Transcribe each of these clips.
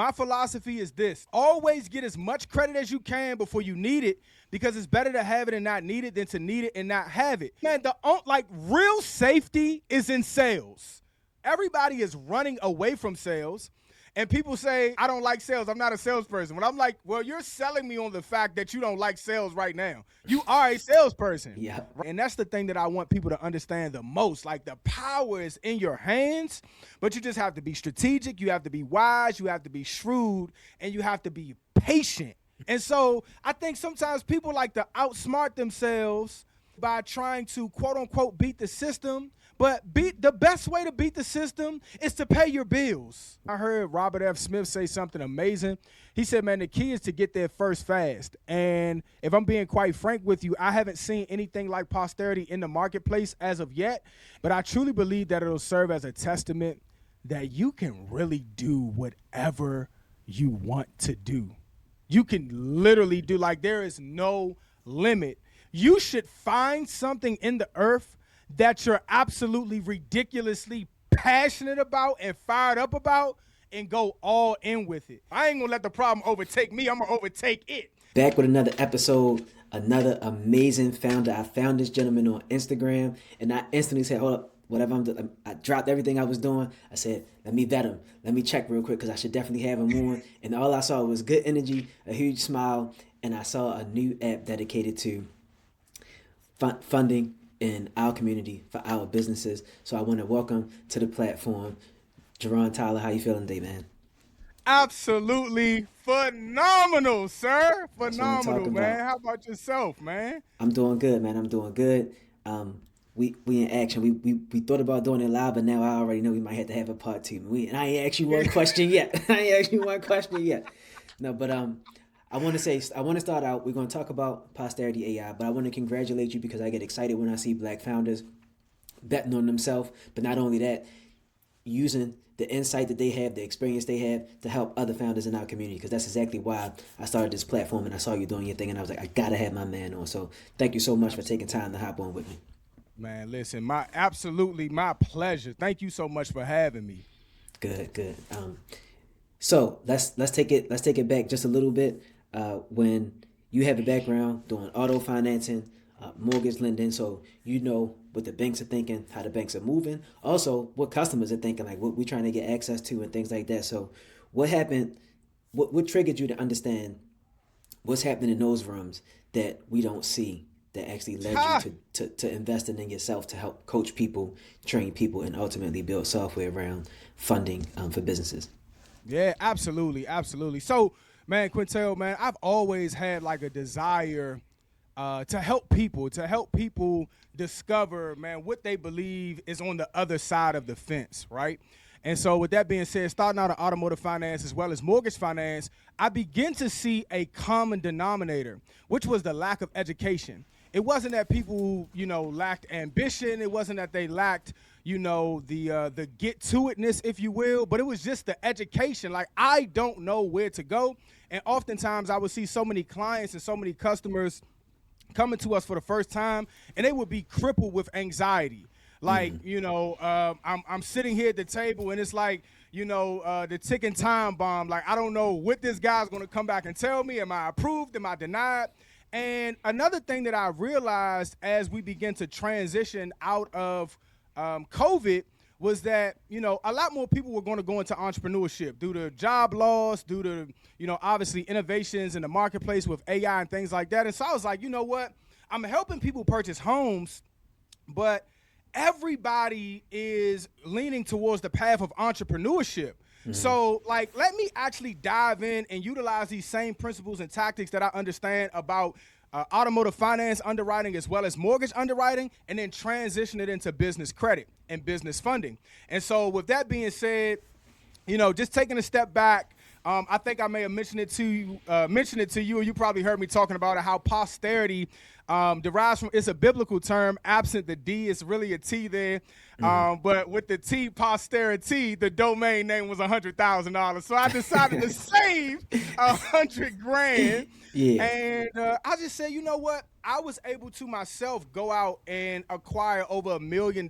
My philosophy is this: always get as much credit as you can before you need it, because it's better to have it and not need it than to need it and not have it. Man, real safety is in sales. Everybody is running away from sales. And people say, I don't like sales. I'm not a salesperson. When I'm like, well, you're selling me on the fact that you don't like sales right now. You are a salesperson. Yeah. And that's the thing that I want people to understand the most. Like, the power is in your hands, but you just have to be strategic. You have to be wise. You have to be shrewd, and you have to be patient. And so I think sometimes people like to outsmart themselves by trying to, quote unquote, beat the system. But the best way to beat the system is to pay your bills. I heard Robert F. Smith say something amazing. He said, man, the key is to get there first fast. And if I'm being quite frank with you, I haven't seen anything like Posterity in the marketplace as of yet. But I truly believe that it'll serve as a testament that you can really do whatever you want to do. You can literally do, like, there is no limit. You should find something in the earth that you're absolutely ridiculously passionate about and fired up about, and go all in with it. I ain't gonna let the problem overtake me. I'm gonna overtake it. Back with another episode, another amazing founder. I found this gentleman on Instagram, and I instantly said, hold up, whatever I'm doing. I dropped everything I was doing. I said, let me vet him. Let me check real quick, because I should definitely have him on. And all I saw was good energy, a huge smile, and I saw a new app dedicated to funding in our community for our businesses. So I want to welcome to the platform Jerone Tyler. How you feeling today, man? Absolutely phenomenal, sir. Phenomenal, man. How about yourself, man? I'm doing good, man. I'm doing good. We in action. We thought about doing it live, but now I already know we might have to have a part two. And I ain't asked you one question yet. No, but I want to start out. We're going to talk about Posterity.ai, but I want to congratulate you, because I get excited when I see Black founders betting on themselves. But not only that, using the insight that they have, the experience they have, to help other founders in our community. Because that's exactly why I started this platform, and I saw you doing your thing, and I was like, I gotta have my man on. So thank you so much for taking time to hop on with me. Man, listen, my pleasure. Thank you so much for having me. Good. So let's take it back just a little bit. When you have a background doing auto financing, mortgage lending, so you know what the banks are thinking, how the banks are moving, also what customers are thinking, like what we're trying to get access to and things like that. So what happened, what triggered you to understand what's happening in those rooms that we don't see, that actually led you to investing in yourself to help coach people, train people, and ultimately build software around funding for businesses? Yeah, absolutely. So, man, Quintel, man, I've always had like a desire to help people discover, man, what they believe is on the other side of the fence, right? And so with that being said, starting out in automotive finance as well as mortgage finance, I begin to see a common denominator, which was the lack of education. It wasn't that people, lacked ambition. It wasn't that they lacked, the get-to-itness, if you will, but it was just the education. Like, I don't know where to go. And oftentimes I would see so many clients and so many customers coming to us for the first time, and they would be crippled with anxiety. Like, I'm sitting here at the table, and it's like, the ticking time bomb. Like, I don't know what this guy's going to come back and tell me. Am I approved? Am I denied? And another thing that I realized as we begin to transition out of COVID was that, a lot more people were going to go into entrepreneurship due to job loss, due to, obviously innovations in the marketplace with AI and things like that. And so I was like, you know what? I'm helping people purchase homes, but everybody is leaning towards the path of entrepreneurship. Mm-hmm. So, like, let me actually dive in and utilize these same principles and tactics that I understand about automotive finance underwriting as well as mortgage underwriting, and then transition it into business credit and business funding. And so with that being said, just taking a step back, I think I may have mentioned it to you, or you probably heard me talking about it, how posterity derives from, it's a biblical term. Absent the D, it's really a T there. But with the T, posterity, the domain name was $100,000. So I decided to save $100,000. Yeah. And I just said, you know what? I was able to myself go out and acquire over $1 million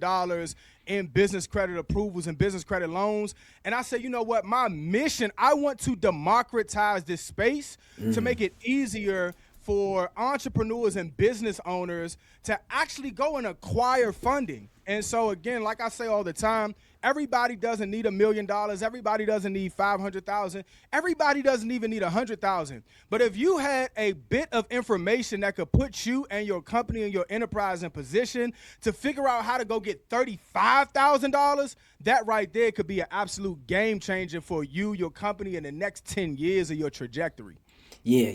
in business credit approvals and business credit loans. And I said, you know what? My mission, I want to democratize this space to make it easier for entrepreneurs and business owners to actually go and acquire funding. And so again, like I say all the time, everybody doesn't need $1 million. Everybody doesn't need 500,000. Everybody doesn't even need 100,000. But if you had a bit of information that could put you and your company and your enterprise in position to figure out how to go get $35,000, that right there could be an absolute game changer for you, your company, in the next 10 years of your trajectory. Yeah.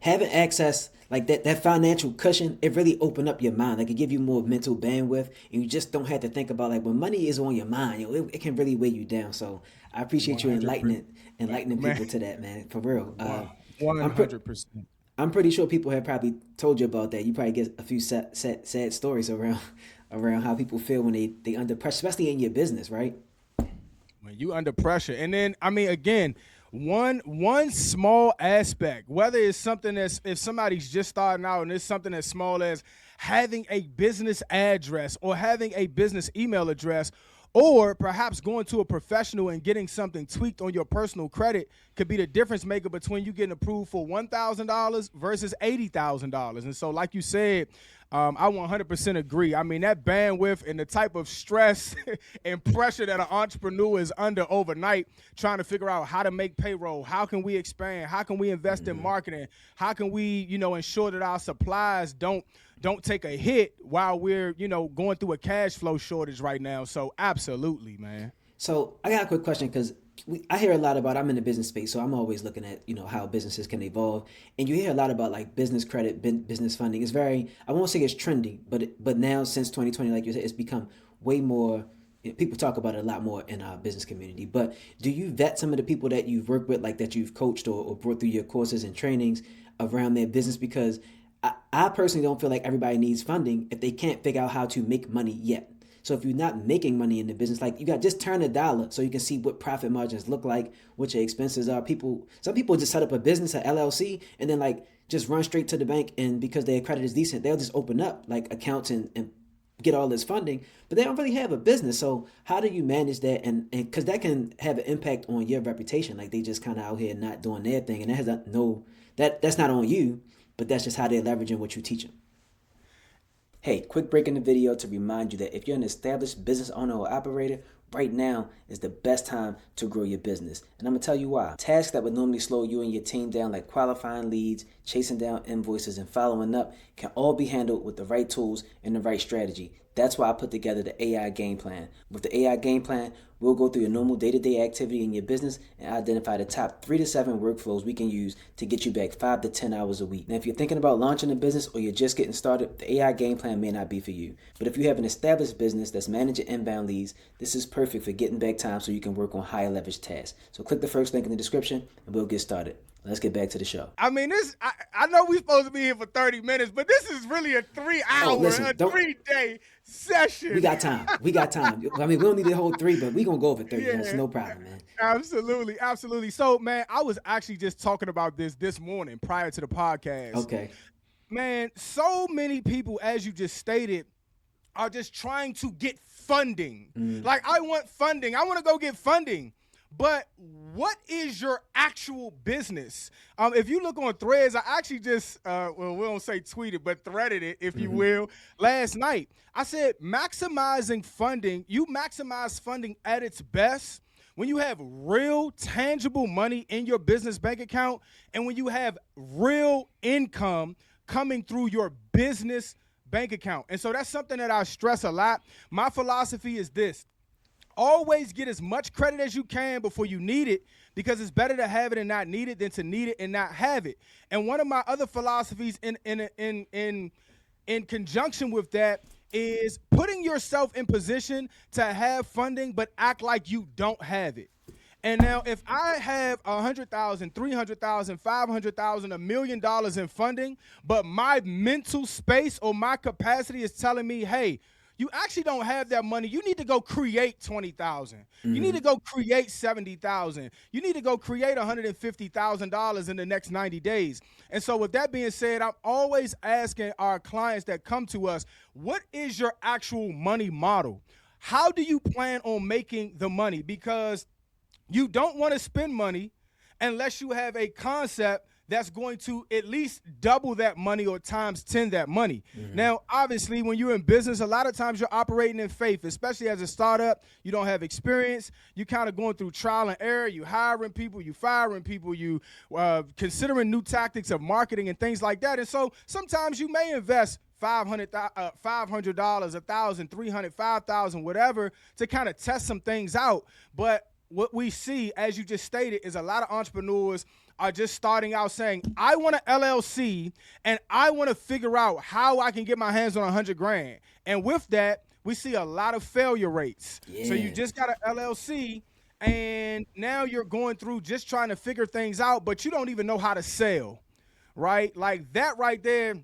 Having access like that financial cushion, it really open up your mind. Like it give you more mental bandwidth, and you just don't have to think about like when money is on your mind, it can really weigh you down. So I appreciate you enlightening people to that, man. For real. 100%. I'm pretty sure people have probably told you about that. You probably get a few sad stories around how people feel when they under pressure, especially in your business, right? When you under pressure. And then, I mean, again, one small aspect, whether it's something that's, if somebody's just starting out and it's something as small as having a business address or having a business email address, or perhaps going to a professional and getting something tweaked on your personal credit, could be the difference maker between you getting approved for $1,000 versus $80,000. And so, like you said, I 100% agree. I mean, that bandwidth and the type of stress and pressure that an entrepreneur is under overnight, trying to figure out how to make payroll, how can we expand, how can we invest in marketing, how can we, ensure that our supplies don't take a hit while we're, going through a cash flow shortage right now. So absolutely, man. So I got a quick question, because I hear a lot about, I'm in the business space, so I'm always looking at, how businesses can evolve. And you hear a lot about like business credit, business funding. It's very, I won't say it's trendy, but now since 2020, like you said, it's become way more, people talk about it a lot more in our business community. But do you vet some of the people that you've worked with, like that you've coached or brought through your courses and trainings around their business? Because I personally don't feel like everybody needs funding if they can't figure out how to make money yet. So if you're not making money in the business, like you got, just turn a dollar so you can see what profit margins look like, what your expenses are. Some people just set up a business, an LLC, and then like just run straight to the bank, and because their credit is decent, they'll just open up like accounts and get all this funding, but they don't really have a business. So how do you manage that? And because that can have an impact on your reputation, like they just kind of out here not doing their thing, and that's not on you, but that's just how they're leveraging what you teach them. Hey, quick break in the video to remind you that if you're an established business owner or operator, right now is the best time to grow your business. And I'm going to tell you why. Tasks that would normally slow you and your team down, like qualifying leads, chasing down invoices, and following up, can all be handled with the right tools and the right strategy. That's why I put together the AI game plan. With the AI game plan, we'll go through your normal day-to-day activity in your business and identify the top 3 to 7 workflows we can use to get you back 5 to 10 hours a week. Now, if you're thinking about launching a business or you're just getting started, the AI game plan may not be for you. But if you have an established business that's managing inbound leads, this is perfect for getting back time so you can work on higher leverage tasks. So click the first link in the description and we'll get started. Let's get back to the show. I mean, I know we're supposed to be here for 30 minutes, but this is really a 3-hour, 3-day session. We got time. I mean, we don't need the whole 3, but we're going to go over 30 minutes. No problem, man. Absolutely. So, man, I was actually just talking about this morning prior to the podcast. Okay. Man, so many people, as you just stated, are just trying to get funding. Like, I want funding. I want to go get funding. But what is your actual business? If you look on Threads, I actually just, we don't say tweeted, but threaded it, if you will, last night. I said, maximizing funding, you maximize funding at its best when you have real tangible money in your business bank account and when you have real income coming through your business bank account. And so that's something that I stress a lot. My philosophy is this. Always get as much credit as you can before you need it, because it's better to have it and not need it than to need it and not have it. And one of my other philosophies in conjunction with that is putting yourself in position to have funding but act like you don't have it. And now if I have $100,000, $300,000, $500,000, $1 million in funding, but my mental space or my capacity is telling me, hey, you actually don't have that money. You need to go create 20,000. You need to go create 70,000. You need to go create $150,000 in the next 90 days. And so with that being said, I'm always asking our clients that come to us, what is your actual money model? How do you plan on making the money? Because you don't want to spend money unless you have a concept that's going to at least double that money or times 10 that money. Now, obviously, when you're in business, a lot of times you're operating in faith, especially as a startup. You don't have experience. You're kind of going through trial and error. You hiring people, you firing people, you considering new tactics of marketing and things like that. And so sometimes you may invest $500, $1,000, $300, $5,000, whatever, to kind of test some things out. But what we see, as you just stated, is a lot of entrepreneurs are just starting out saying, I want an LLC and I want to figure out how I can get my hands on 100 grand. And with that, we see a lot of failure rates. So you just got an LLC and now you're going through just trying to figure things out, but you don't even know how to sell, right? Like that right there.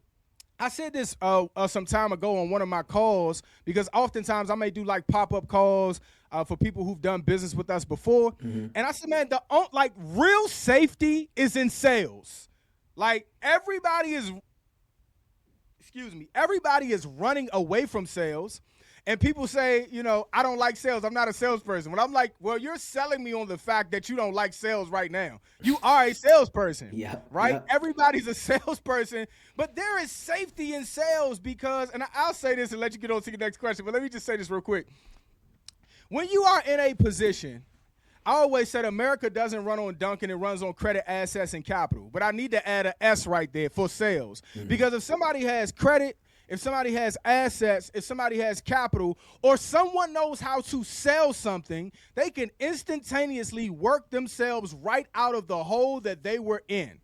I said this some time ago on one of my calls, because oftentimes I may do like pop-up calls for people who've done business with us before. And I said, man, real safety is in sales. Like everybody is running away from sales. And people say, I don't like sales. I'm not a salesperson. When I'm like, well, you're selling me on the fact that you don't like sales right now. You are a salesperson, right? Yep. Everybody's a salesperson, but there is safety in sales because, and I'll say this and let you get on to the next question, but let me just say this real quick. When you are in a position, I always said America doesn't run on Duncan, it runs on credit, assets, and capital. But I need to add an S right there for sales. Because if somebody has credit, if somebody has assets, if somebody has capital, or someone knows how to sell something, they can instantaneously work themselves right out of the hole that they were in,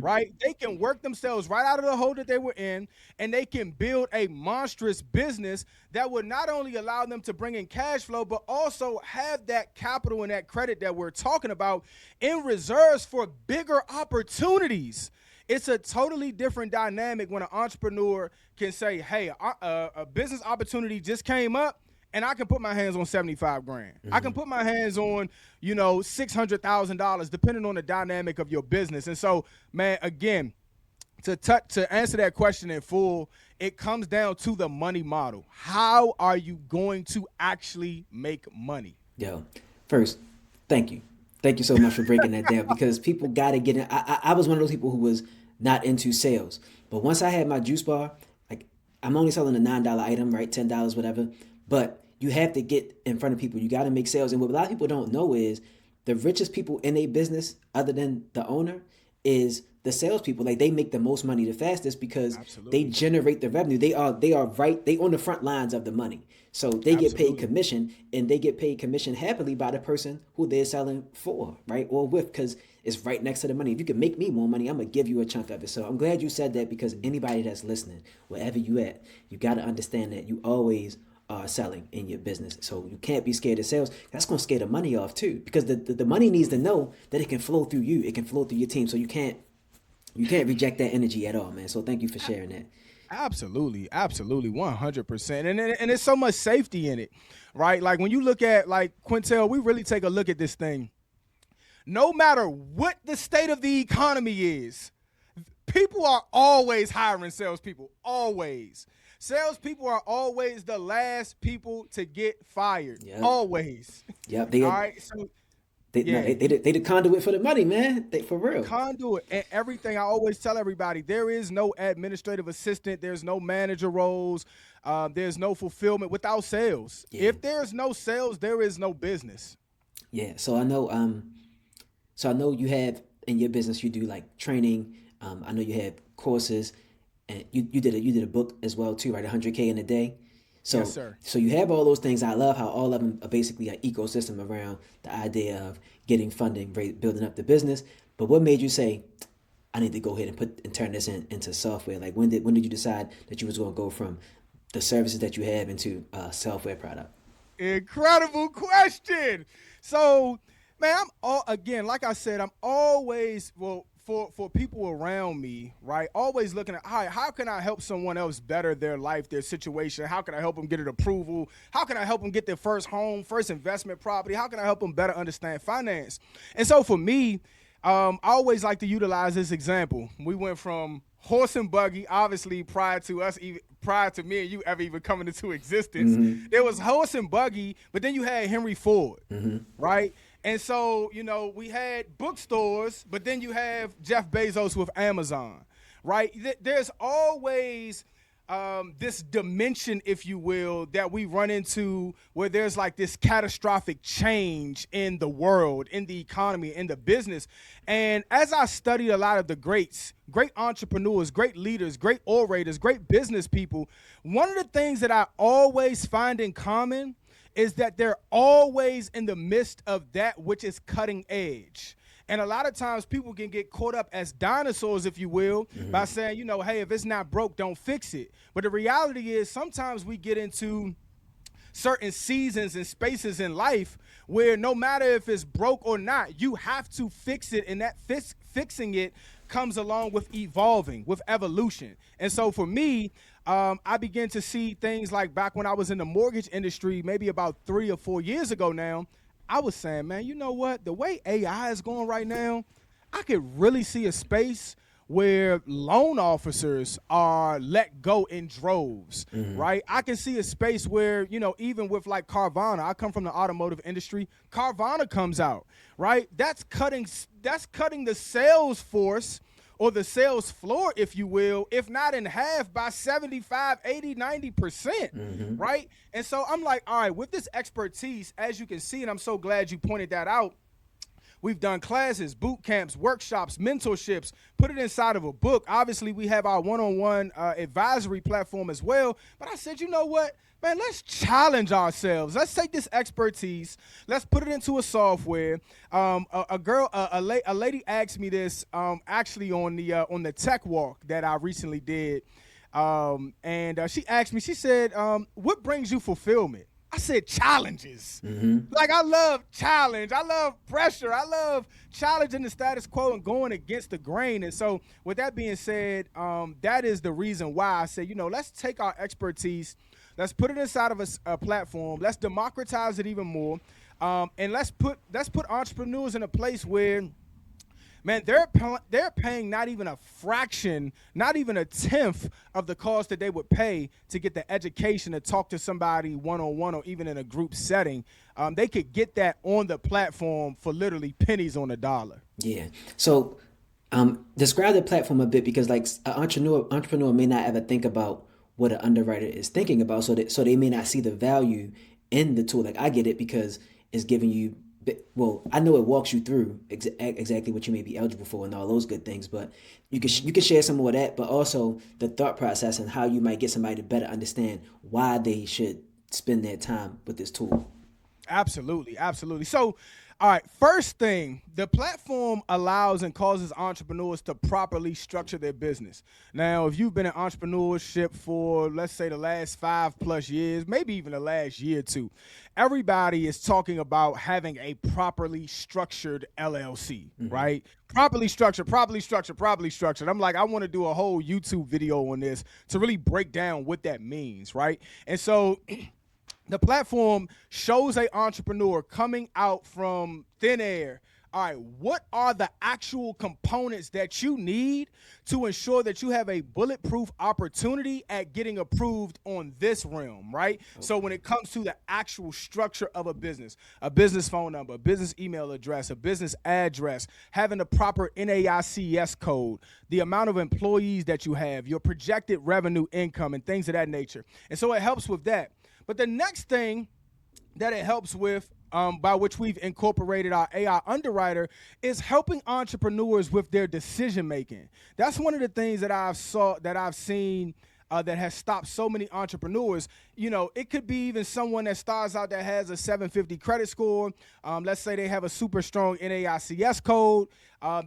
right? They can work themselves right out of the hole that they were in, and they can build a monstrous business that would not only allow them to bring in cash flow, but also have that capital and that credit that we're talking about in reserves for bigger opportunities. It's a totally different dynamic when an entrepreneur can say, hey, a business opportunity just came up and I can put my hands on 75 grand. I can put my hands on, $600,000 depending on the dynamic of your business. And so, man, again, to answer that question in full, it comes down to the money model. How are you going to actually make money? Yo, first, thank you. Thank you so much for breaking that down because people got to get in. I was one of those people who was not into sales. But once I had my juice bar, like I'm only selling a $9 item, right? $10, whatever. But you have to get in front of people. You got to make sales. And what a lot of people don't know is the richest people in a business, other than the owner, is the salespeople. Like they make the most money the fastest because they generate the revenue. They are right. They on the front lines of the money. So they get paid commission, and they get paid commission happily by the person who they're selling for, right? Or with, because it's right next to the money. If you can make me more money, I'm going to give you a chunk of it. So I'm glad you said that because anybody that's listening, wherever you at, you got to understand that you always are selling in your business. So you can't be scared of sales. That's going to scare the money off too, because the money needs to know that it can flow through you. It can flow through your team. So you can't reject that energy at all, man. So thank you for sharing that. Absolutely, 100%. And there's so much safety in it, right? Like when you look at like Quintel, we really take a look at this thing. No matter what the state of the economy is, people are always hiring salespeople, always. Salespeople are always the last people to get fired, always. Yep. All right, so they the conduit for the money, man. They for real. Conduit and everything. I always tell everybody there is no administrative assistant. There's no manager roles. There's no fulfillment without sales. Yeah. If there's no sales, there is no business. Yeah. So I know. So I know you have in your business you do like training. I know you have courses, and you did a book as well too, right? 100K in a day. So, yes, sir. So you have all those things. I love how all of them are basically an ecosystem around the idea of getting funding, building up the business. But what made you say, I need to go ahead and turn this into software? Like when did you decide that you was going to go from the services that you have into a software product? Incredible question. So, man, like I said, I'm always, for people around me, right, always looking at, all right, how can I help someone else better their life, their situation? How can I help them get an approval? How can I help them get their first home, first investment property? How can I help them better understand finance? And so for me, I always like to utilize this example. We went from horse and buggy, obviously prior to me and you ever even coming into existence. There was horse and buggy, but then you had Henry Ford, right? And so, we had bookstores, but then you have Jeff Bezos with Amazon, right? There's always this dimension, if you will, that we run into where there's like this catastrophic change in the world, in the economy, in the business. And as I studied a lot of the greats, great entrepreneurs, great leaders, great orators, great business people, one of the things that I always find in common is that they're always in the midst of that which is cutting edge. And a lot of times people can get caught up as dinosaurs, if you will, by saying, hey, if it's not broke, don't fix it. But the reality is sometimes we get into certain seasons and spaces in life where no matter if it's broke or not, you have to fix it. And that fixing it comes along with evolving, with evolution. And so for me, I began to see things like back when I was in the mortgage industry, maybe about 3 or 4 years ago now, I was saying, man, you know what? The way AI is going right now, I could really see a space where loan officers are let go in droves, right? I can see a space where, even with like Carvana, I come from the automotive industry, Carvana comes out, right? That's cutting the sales force or the sales floor, if you will, if not in half, by 75, 80, 90%, right? And so I'm like, all right, with this expertise, as you can see, and I'm so glad you pointed that out, we've done classes, boot camps, workshops, mentorships, put it inside of a book. Obviously, we have our one-on-one advisory platform as well. But I said, you know what? Man, let's challenge ourselves. Let's take this expertise. Let's put it into a software. A lady asked me this actually on the tech walk that I recently did. And she asked me, she said, what brings you fulfillment? I said challenges. Like, I love challenge. I love pressure. I love challenging the status quo and going against the grain. And so with that being said, that is the reason why I said, let's take our expertise, let's put it inside of a platform, let's democratize it even more, and let's put entrepreneurs in a place where, man, they're paying not even a fraction, not even a tenth of the cost that they would pay to get the education to talk to somebody one-on-one or even in a group setting. They could get that on the platform for literally pennies on the dollar. Yeah. So describe the platform a bit, because like an entrepreneur may not ever think about what an underwriter is thinking about, so they may not see the value in the tool. Like, I get it because it's giving you, well, I know it walks you through exactly what you may be eligible for and all those good things, but you can share some more of that, but also the thought process and how you might get somebody to better understand why they should spend their time with this tool. Absolutely. So, all right, first thing, the platform allows and causes entrepreneurs to properly structure their business. Now, if you've been in entrepreneurship for, let's say, the last 5+ years, maybe even the last year or two, everybody is talking about having a properly structured LLC, right? Properly structured. I'm like, I want to do a whole YouTube video on this to really break down what that means, right? And so the platform shows an entrepreneur coming out from thin air. All right, what are the actual components that you need to ensure that you have a bulletproof opportunity at getting approved on this realm, right? Okay. So when it comes to the actual structure of a business phone number, a business email address, a business address, having the proper NAICS code, the amount of employees that you have, your projected revenue income, and things of that nature. And so it helps with that. But the next thing that it helps with, by which we've incorporated our AI underwriter, is helping entrepreneurs with their decision making. That's one of the things that I've seen that has stopped so many entrepreneurs. It could be even someone that starts out that has a 750 credit score. Let's say they have a super strong NAICS code.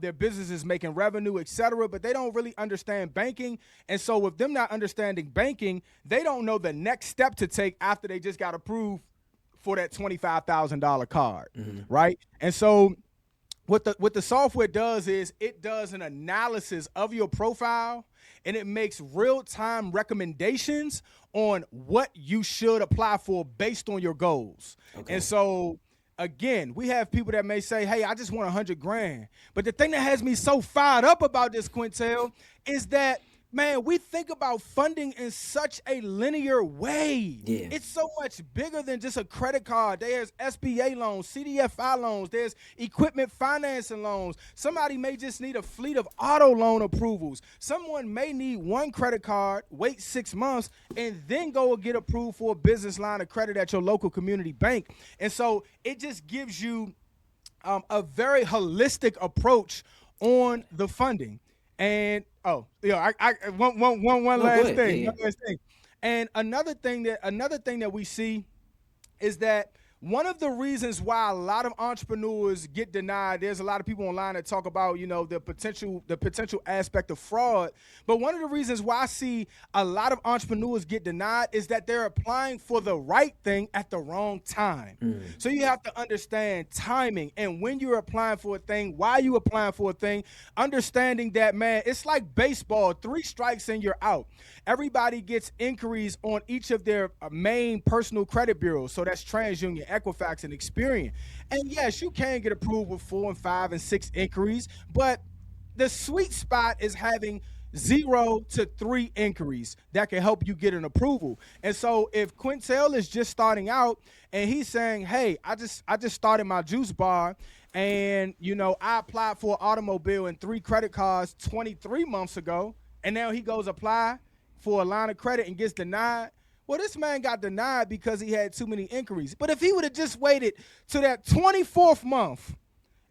Their business is making revenue, etc., but they don't really understand banking. And so with them not understanding banking, they don't know the next step to take after they just got approved for that $25,000 card, right? And so what the software does is it does an analysis of your profile, and it makes real-time recommendations on what you should apply for based on your goals. Okay. And so again, we have people that may say, hey, I just want 100 grand. But the thing that has me so fired up about this, Quintel, is that, man, we think about funding in such a linear way. Yeah. It's so much bigger than just a credit card. There's SBA loans, CDFI loans, there's equipment financing loans. Somebody may just need a fleet of auto loan approvals. Someone may need one credit card, wait 6 months, and then go and get approved for a business line of credit at your local community bank. And so it just gives you a very holistic approach on the funding. And one last thing. One last thing. And another thing that we see is that one of the reasons why a lot of entrepreneurs get denied, there's a lot of people online that talk about, the potential aspect of fraud. But one of the reasons why I see a lot of entrepreneurs get denied is that they're applying for the right thing at the wrong time. So you have to understand timing, and when you're applying for a thing, why you applying for a thing, understanding that, man, it's like baseball, 3 strikes and you're out. Everybody gets inquiries on each of their main personal credit bureaus. So that's TransUnion, Equifax, and Experian. And yes, you can get approved with 4 and 5 and 6 inquiries, but the sweet spot is having 0 to 3 inquiries that can help you get an approval. And so if Quintel is just starting out and he's saying, hey, I just started my juice bar, and I applied for an automobile and 3 credit cards 23 months ago, and now he goes apply for a line of credit and gets denied. Well, this man got denied because he had too many inquiries. But if he would have just waited to that 24th month,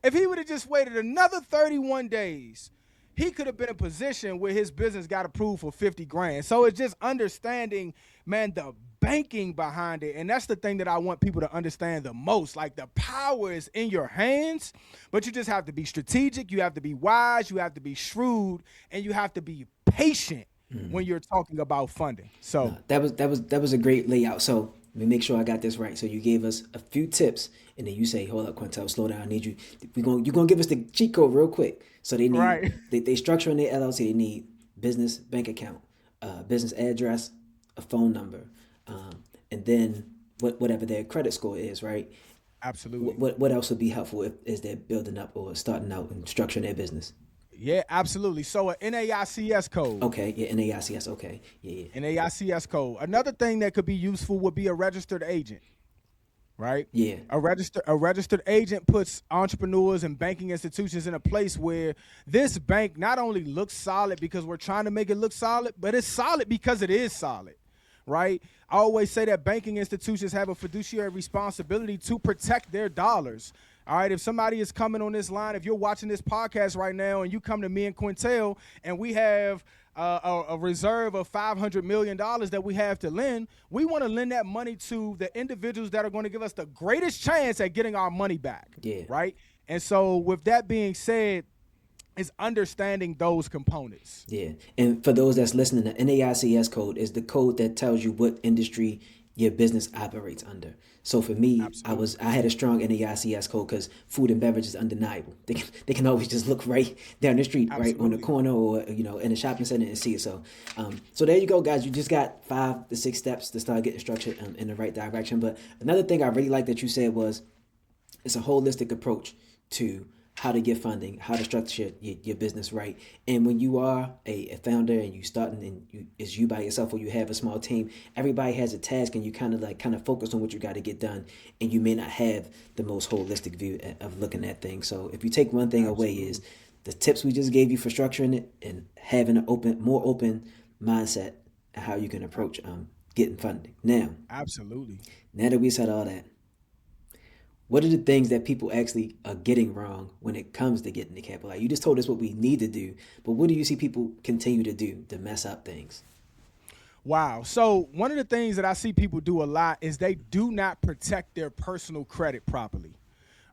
if he would have just waited another 31 days, he could have been in a position where his business got approved for 50 grand. So it's just understanding, man, the banking behind it. And that's the thing that I want people to understand the most. Like, the power is in your hands, but you just have to be strategic. You have to be wise. You have to be shrewd, and you have to be patient when you're talking about funding. So that was a great layout. So let me make sure I got this right. So you gave us a few tips, and then you say, hold up, Quintel, slow down. I need you. You're gonna give us the cheat code real quick. So they need they structure in their LLC. They need business bank account, business address, a phone number, and then whatever their credit score is, right? Absolutely. What else would be helpful as they're building up or starting out and structuring their business? Yeah, absolutely. So an NAICS code. Okay, yeah, NAICS, okay. Yeah. NAICS code. Another thing that could be useful would be a registered agent, right? Yeah. A registered agent puts entrepreneurs and banking institutions in a place where this bank not only looks solid because we're trying to make it look solid, but it's solid because it is solid, right? I always say that banking institutions have a fiduciary responsibility to protect their dollars. All right, if somebody is coming on this line, if you're watching this podcast right now and you come to me and Quintel and we have a reserve of $500 million that we have to lend, we want to lend that money to the individuals that are going to give us the greatest chance at getting our money back. Yeah. Right. And so with that being said, is understanding those components. Yeah. And for those that's listening, the NAICS code is the code that tells you what industry your business operates under. So for me, I had a strong NAICS code because food and beverage is undeniable. They can always just look right down the street, right on the corner, or in a shopping center and see it. So so there you go, guys. You just got 5 to 6 steps to start getting structured in the right direction. But another thing I really like that you said was it's a holistic approach to how to get funding, how to structure your business right. And when you are a founder and you starting and it's you by yourself or you have a small team, everybody has a task and you kind of focus on what you got to get done. And you may not have the most holistic view of looking at things. So if you take one thing away is the tips we just gave you for structuring it and having an more open mindset and how you can approach getting funding. Now, absolutely. Now that we said all that, what are the things that people actually are getting wrong when it comes to getting the capital? Like, you just told us what we need to do, but what do you see people continue to do to mess up things? Wow. So one of the things that I see people do a lot is they do not protect their personal credit properly,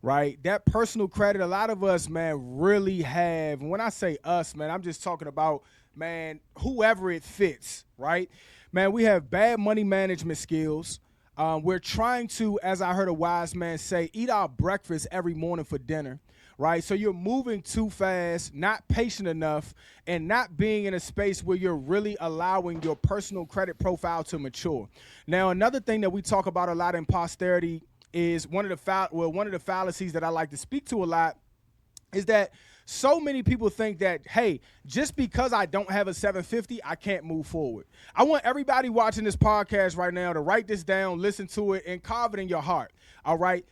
right? That personal credit, a lot of us, man, really have. When I say us, man, I'm just talking about, man, whoever it fits, right? Man, we have bad money management skills. We're trying to, as I heard a wise man say, eat our breakfast every morning for dinner, right? So you're moving too fast, not patient enough, and not being in a space where you're really allowing your personal credit profile to mature. Now, another thing that we talk about a lot in Posterity is one of the fallacies that I like to speak to a lot is that so many people think that, hey, just because I don't have a 750, I can't move forward. I want everybody watching this podcast right now to write this down, listen to it, and carve it in your heart, all right?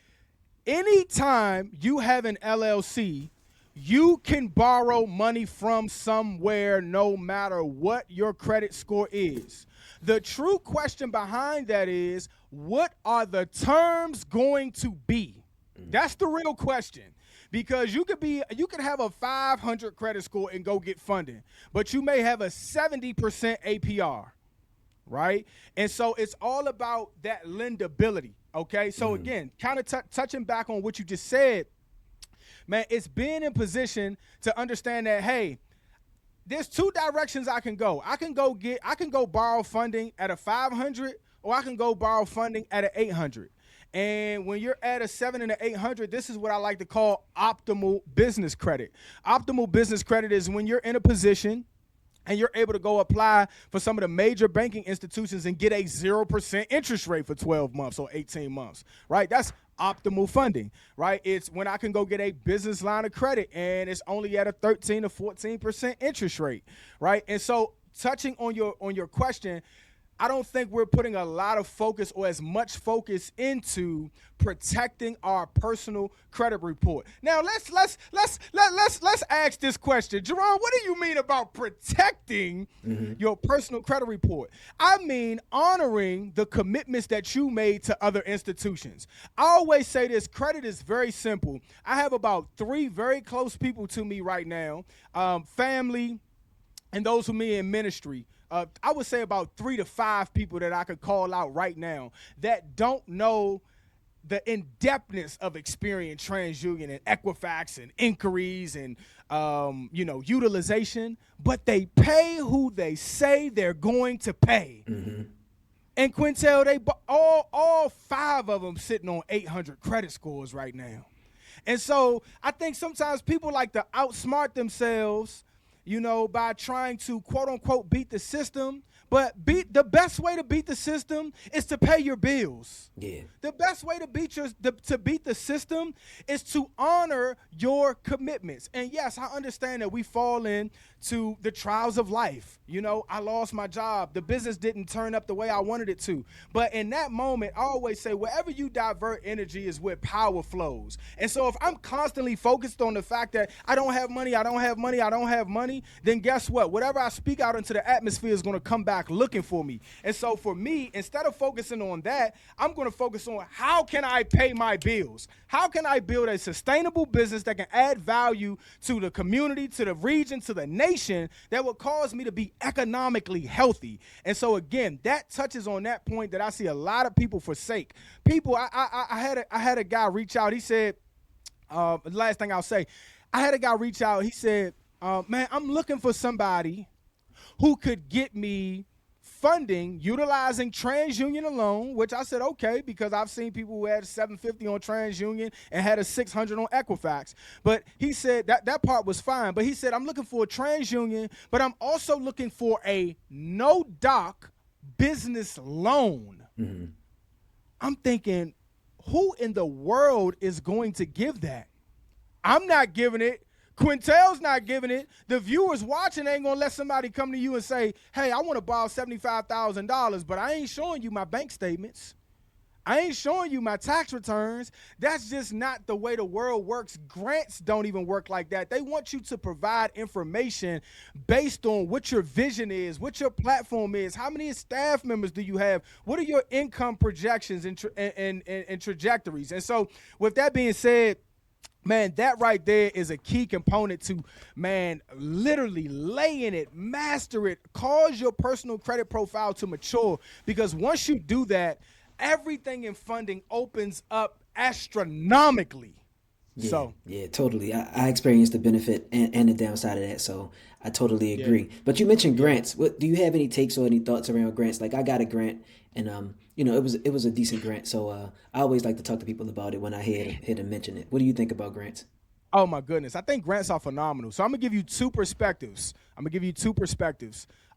Anytime you have an LLC, you can borrow money from somewhere no matter what your credit score is. The true question behind that is, what are the terms going to be? That's the real question. Because you could have a 500 credit score and go get funding, but you may have a 70% APR, right? And so it's all about that lendability, okay? So again, kind of touching back on what you just said, man, it's being in position to understand that, hey, there's two directions I can go. I can go borrow funding at a 500, or I can go borrow funding at an 800. And when you're at a 7 and an 800, this is what I like to call optimal business credit. Optimal business credit is when you're in a position and you're able to go apply for some of the major banking institutions and get a 0% interest rate for 12 months or 18 months, right? That's optimal funding, right? It's when I can go get a business line of credit and it's only at a 13 to 14% interest rate, right? And so touching on your question, I don't think we're putting a lot of focus or as much focus into protecting our personal credit report. Now let's ask this question. Jerome, what do you mean about protecting your personal credit report? I mean honoring the commitments that you made to other institutions. I always say this, credit is very simple. I have about 3 very close people to me right now, family, and those who me in ministry. I would say about 3 to 5 people that I could call out right now that don't know the in-depthness of Experian, TransUnion, and Equifax, and inquiries, and utilization, but they pay who they say they're going to pay. And Quintel, they all 5 of them sitting on 800 credit scores right now. And so I think sometimes people like to outsmart themselves, by trying to quote unquote beat the system. But the best way to beat the system is to pay your bills. Yeah. The best way to beat the system is to honor your commitments. And yes, I understand that we fall into the trials of life. I lost my job. The business didn't turn up the way I wanted it to. But in that moment, I always say, wherever you divert energy is where power flows. And so if I'm constantly focused on the fact that I don't have money, then guess what? Whatever I speak out into the atmosphere is going to come back looking for me. And so for me, instead of focusing on that, I'm going to focus on how can I pay my bills? How can I build a sustainable business that can add value to the community, to the region, to the nation, that will cause me to be economically healthy? And so again, that touches on that point that I see a lot of people forsake. I had a guy reach out. He said, the last thing I'll say, I had a guy reach out. He said, man, I'm looking for somebody who could get me funding utilizing TransUnion alone, which I said, okay, because I've seen people who had 750 on TransUnion and had a 600 on Equifax. But he said that part was fine. But he said, I'm looking for a TransUnion, but I'm also looking for a no-doc business loan. I'm thinking, who in the world is going to give that? I'm not giving it. Quintel's not giving it. The viewers watching ain't gonna let somebody come to you and say, hey, I want to borrow $75,000, but I ain't showing you my bank statements. I ain't showing you my tax returns. That's just not the way the world works. Grants don't even work like that. They want you to provide information based on what your vision is, what your platform is, how many staff members do you have, what are your income projections and trajectories. And so with that being said, man, that right there is a key component to, man, literally laying it, master it, cause your personal credit profile to mature. Because once you do that, everything in funding opens up astronomically. Yeah, totally. I experienced the benefit and the downside of that, so I totally agree. Yeah. But you mentioned grants. What do you have any takes or any thoughts around grants? Like I got a grant, and it was a decent grant. So I always like to talk to people about it when I hear them mention it. What do you think about grants? Oh my goodness, I think grants are phenomenal. So I'm gonna give you two perspectives.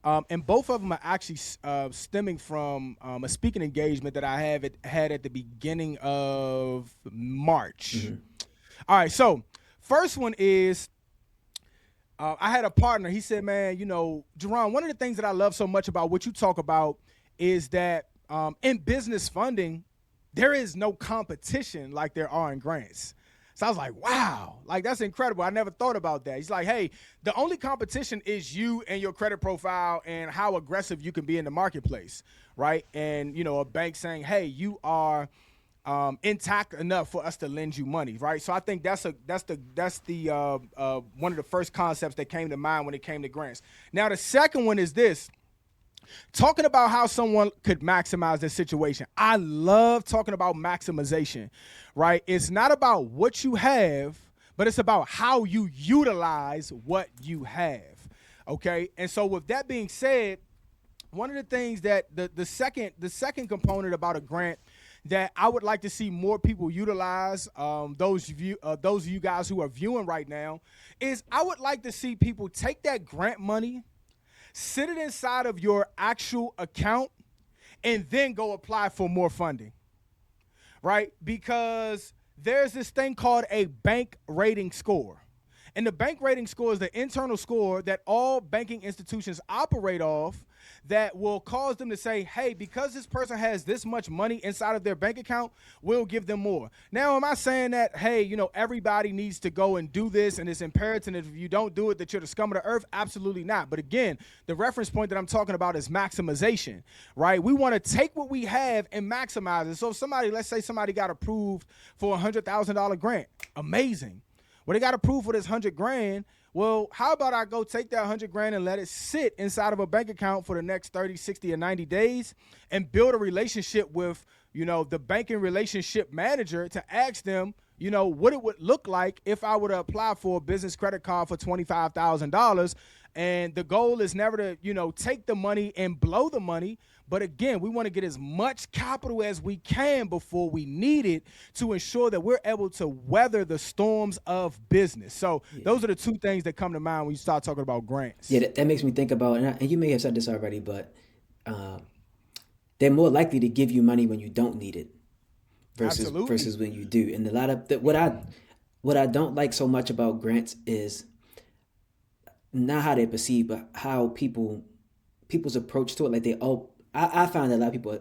And both of them are actually stemming from a speaking engagement that had at the beginning of March. All right, so first one is I had a partner. He said, "Man, Jerome, one of the things that I love so much about what you talk about is that in business funding, there is no competition like there are in grants." So I was like, wow, like that's incredible. I never thought about that. He's like, hey, the only competition is you and your credit profile and how aggressive you can be in the marketplace, right? And, a bank saying, hey, you are intact enough for us to lend you money, right? So I think that's the one of the first concepts that came to mind when it came to grants. Now, the second one is this. Talking about how someone could maximize their situation. I love talking about maximization, right? It's not about what you have, but it's about how you utilize what you have, okay? And so with that being said, one of the things that the second component about a grant that I would like to see more people utilize, those of you guys who are viewing right now, is I would like to see people take that grant money, sit it inside of your actual account, and then go apply for more funding, right? Because there's this thing called a bank rating score. And the bank rating score is the internal score that all banking institutions operate off that will cause them to say, hey, because this person has this much money inside of their bank account, we'll give them more. Now, am I saying that, hey, everybody needs to go and do this and it's imperative, and if you don't do it, that you're the scum of the earth? Absolutely not. But again, the reference point that I'm talking about is maximization, right? We want to take what we have and maximize it. So if let's say somebody got approved for a $100,000 grant, amazing. Well, they got approved for this $100,000. Well, how about I go take that $100,000 and let it sit inside of a bank account for the next 30, 60, or 90 days and build a relationship with, the banking relationship manager to ask them, what it would look like if I were to apply for a business credit card for $25,000. And the goal is never to, take the money and blow the money. But again, we want to get as much capital as we can before we need it to ensure that we're able to weather the storms of business. So those are the two things that come to mind when you start talking about grants. Yeah, that makes me think about, and you may have said this already, but they're more likely to give you money when you don't need it versus when you do. And a lot of what I don't like so much about grants is not how they're perceived, but how people's approach to it. Like I find that a lot of people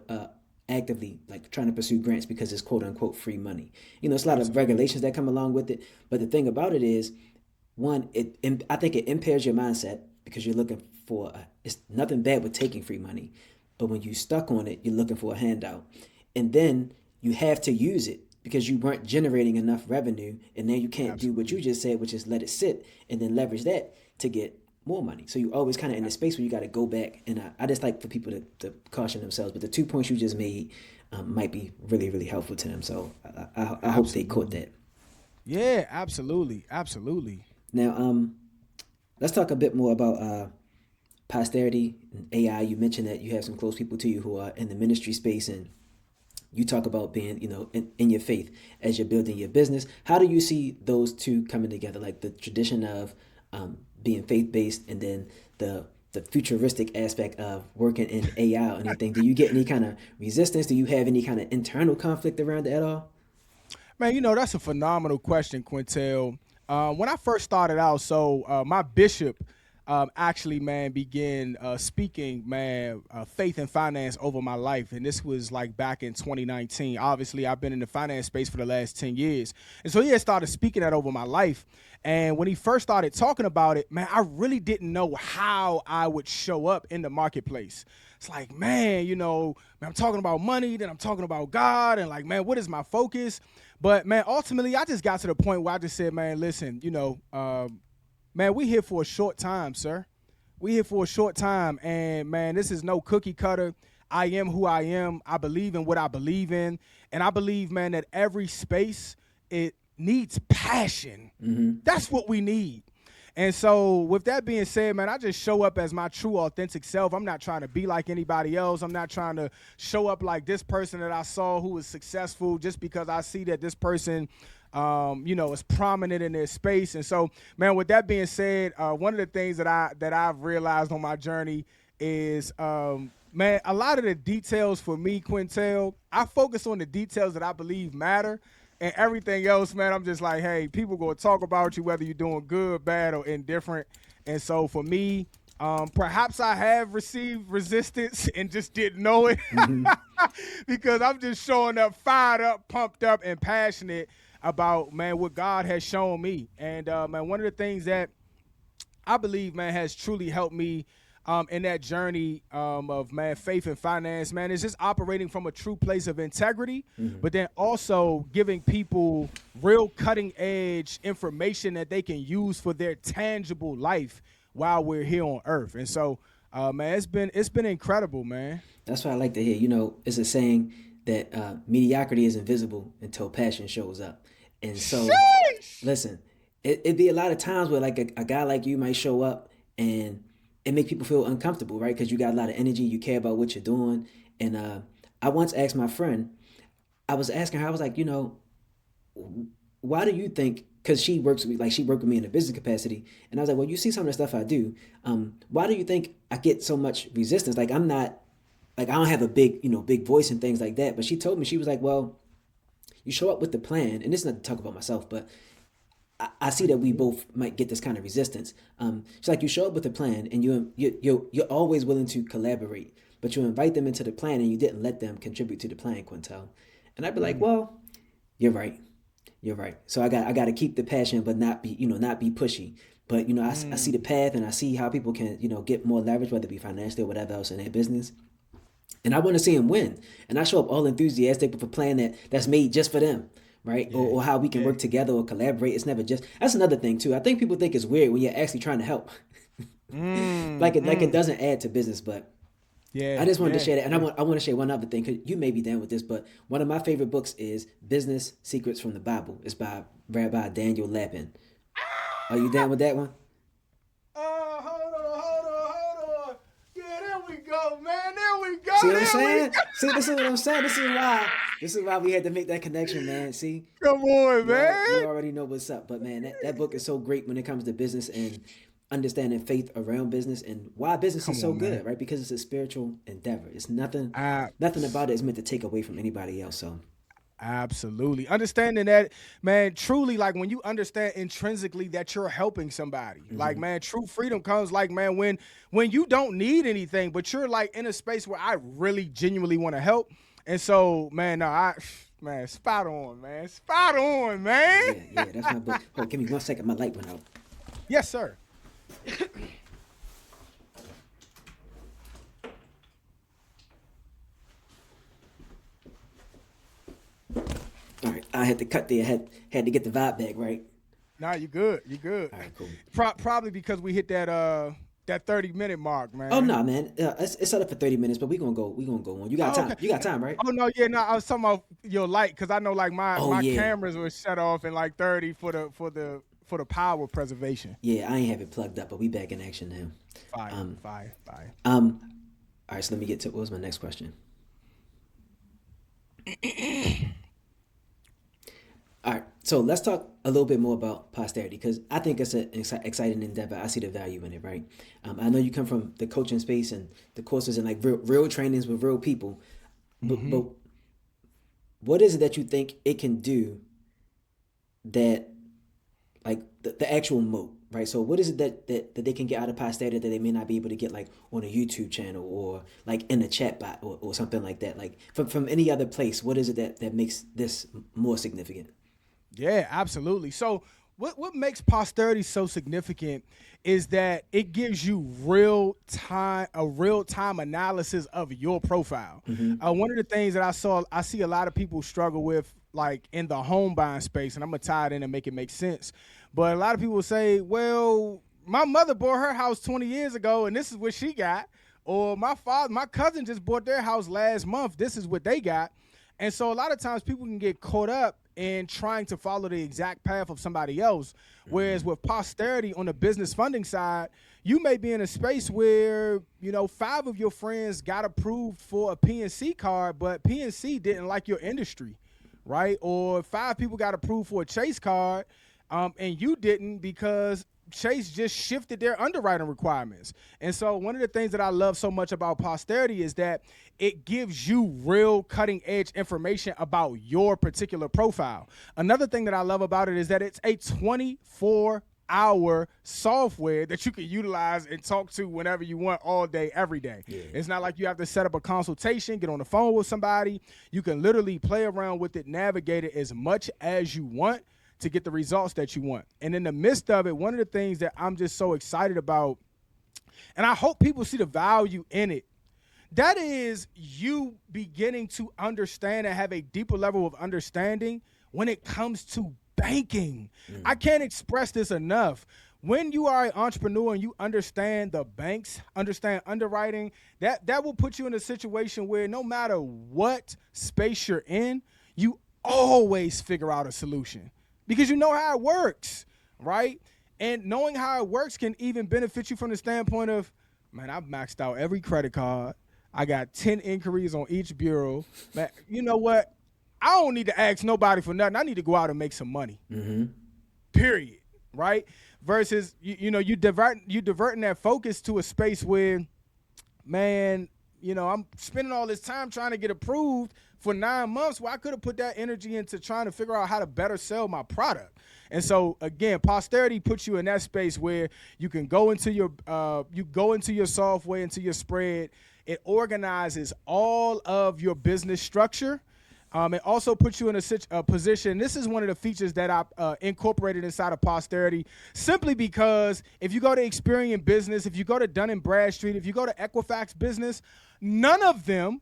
actively like trying to pursue grants because it's quote unquote free money. It's a lot of regulations that come along with it. But the thing about it is, one, I think it impairs your mindset because you're looking for. It's nothing bad with taking free money, but when you're stuck on it, you're looking for a handout, and then you have to use it because you weren't generating enough revenue, and then you can't do what you just said, which is let it sit and then leverage that to get more money. So you always kind of in a space where you got to go back. And I just like for people to caution themselves. But the 2 points you just made might be really, really helpful to them. So I hope they caught that. Yeah, absolutely. Absolutely. Now, let's talk a bit more about Posterity and AI. You mentioned that you have some close people to you who are in the ministry space, and you talk about being, in your faith as you're building your business. How do you see those two coming together? Like the tradition of being faith-based and then the futuristic aspect of working in AI or anything. Do you get any kind of resistance? Do you have any kind of internal conflict around it at all? Man, that's a phenomenal question, Quintel. When I first started out, my bishop actually, man, began speaking, man, faith and finance over my life. And this was like back in 2019. Obviously, I've been in the finance space for the last 10 years. And so he had started speaking that over my life. And when he first started talking about it, man, I really didn't know how I would show up in the marketplace. It's like, man, I'm talking about money, then I'm talking about God, and like, man, what is my focus? But man, ultimately, I just got to the point where I just said, man, listen, man, we here for a short time, sir. We here for a short time, and man, this is no cookie cutter. I am who I am. I believe in what I believe in, and I believe, man, that every space, it needs passion. Mm-hmm. That's what we need. And so with that being said, man, I just show up as my true authentic self. I'm not trying to be like anybody else. I'm not trying to show up like this person that I saw who was successful just because I see that this person is prominent in their space. And so, man, with that being said, one of the things that I've realized on my journey is, man, a lot of the details for me, Quintel, I focus on the details that I believe matter. And everything else, man, I'm just like, hey, people going to talk about you whether you're doing good, bad, or indifferent. And so for me, perhaps I have received resistance and just didn't know it because I'm just showing up, fired up, pumped up, and passionate about, man, what God has shown me. And, man, one of the things that I believe, man, has truly helped me in that journey of, man, faith and finance, man, is just operating from a true place of integrity, but then also giving people real cutting edge information that they can use for their tangible life while we're here on earth. And so, man, it's been incredible, man. That's what I like to hear. You know, it's a saying that mediocrity is invisible until passion shows up. And so, listen, it'd be a lot of times where like a guy like you might show up and it make people feel uncomfortable, right? Because you got a lot of energy, you care about what you're doing. And I once asked my friend, I was asking her, I was like, you know, why do you think, because she worked with me in a business capacity, and I was like, well, you see some of the stuff I do. Why do you think I get so much resistance? Like, I'm not, like, I don't have a big voice and things like that. But she told me, she was like, well, you show up with the plan, and this is not to talk about myself, but I see that we both might get this kind of resistance. She's like, you show up with a plan, and you're always willing to collaborate, but you invite them into the plan, and you didn't let them contribute to the plan, Quintel. And I'd be like, well, you're right. So I got to keep the passion, but not be pushy. But I see the path, and I see how people can get more leverage, whether it be financially or whatever else in their business. And I want to see them win. And I show up all enthusiastic with a plan that's made just for them. Right? Yeah. Or how we can work together or collaborate. It's never just, that's another thing too. I think people think it's weird when you're actually trying to help. Like it doesn't add to business, but I just wanted to share that. And I want to share one other thing, because you may be down with this, but one of my favorite books is Business Secrets from the Bible. It's by Rabbi Daniel Lapin. Are you down with that one? Hold on. Yeah, there we go, man. There we go. See what I'm saying? See, this is what I'm saying. This is why we had to make that connection, man. See? Come on, man. You already know what's up. But, man, that book is so great when it comes to business and understanding faith around business and why business is so good, right? Because it's a spiritual endeavor. It's nothing about it is meant to take away from anybody else. So absolutely. Understanding that, man, truly, like when you understand intrinsically that you're helping somebody, like, man, true freedom comes like, man, when you don't need anything, but you're like in a space where I really genuinely want to help. And so, man, spot on, man. Yeah, that's my book. Hold, give me 1 second. My light went out. Yes, sir. All right, I had to cut there. Had to get the vibe back, right? Nah, you good. All right, cool. Probably because we hit that 30-minute mark, man. Oh no, man. It's set up for 30 minutes, but we gonna go on. You got time. Okay. You got time, right? Oh no, yeah, no. I was talking about your light, because I know like my cameras were shut off in like 30 for the power preservation. Yeah, I ain't have it plugged up, but we back in action now. Fire. All right, so let me get to what was my next question. All right, so let's talk a little bit more about Posterity, because I think it's an exciting endeavor. I see the value in it, right? I know you come from the coaching space and the courses and like real trainings with real people, but what is it that you think it can do that, like the actual Moat, right? So what is it that they can get out of Posterity that they may not be able to get like on a YouTube channel or like in a chat bot or something like that? Like from any other place, what is it that makes this more significant? Yeah, absolutely. So what makes Posterity so significant is that it gives you a real-time analysis of your profile. One of the things that I see a lot of people struggle with, like in the home buying space, and I'm gonna tie it in and make it make sense. But a lot of people say, well, my mother bought her house 20 years ago, and this is what she got. Or my cousin just bought their house last month. This is what they got. And so a lot of times people can get caught up in trying to follow the exact path of somebody else. Whereas with Posterity on the business funding side, you may be in a space where, 5 of your friends got approved for a PNC card, but PNC didn't like your industry, right? Or 5 people got approved for a Chase card, and you didn't because Chase just shifted their underwriting requirements. And so one of the things that I love so much about Posterity is that it gives you real cutting edge information about your particular profile. Another thing that I love about it is that it's a 24-hour software that you can utilize and talk to whenever you want, all day, every day. Yeah. It's not like you have to set up a consultation, get on the phone with somebody. You can literally play around with it, navigate it as much as you want to get the results that you want. And in the midst of it, one of the things that I'm just so excited about, and I hope people see the value in it, that is you beginning to understand and have a deeper level of understanding when it comes to banking. I can't express this enough. When you are an entrepreneur and you understand the banks, understand underwriting, that will put you in a situation where no matter what space you're in, you always figure out a solution. Because you know how it works, right? And knowing how it works can even benefit you from the standpoint of, man, I've maxed out every credit card. I got 10 inquiries on each bureau. Man, you know what? I don't need to ask nobody for nothing. I need to go out and make some money. Period, right? Versus, you diverting that focus to a space where, man, I'm spending all this time trying to get approved for 9 months. Well, I could have put that energy into trying to figure out how to better sell my product. And so again, Posterity puts you in that space where you can go into your software, into your spread. It organizes all of your business structure. It also puts you in a position. This is one of the features that I incorporated inside of Posterity, simply because if you go to Experian Business, if you go to Dun & Bradstreet, if you go to Equifax Business, none of them,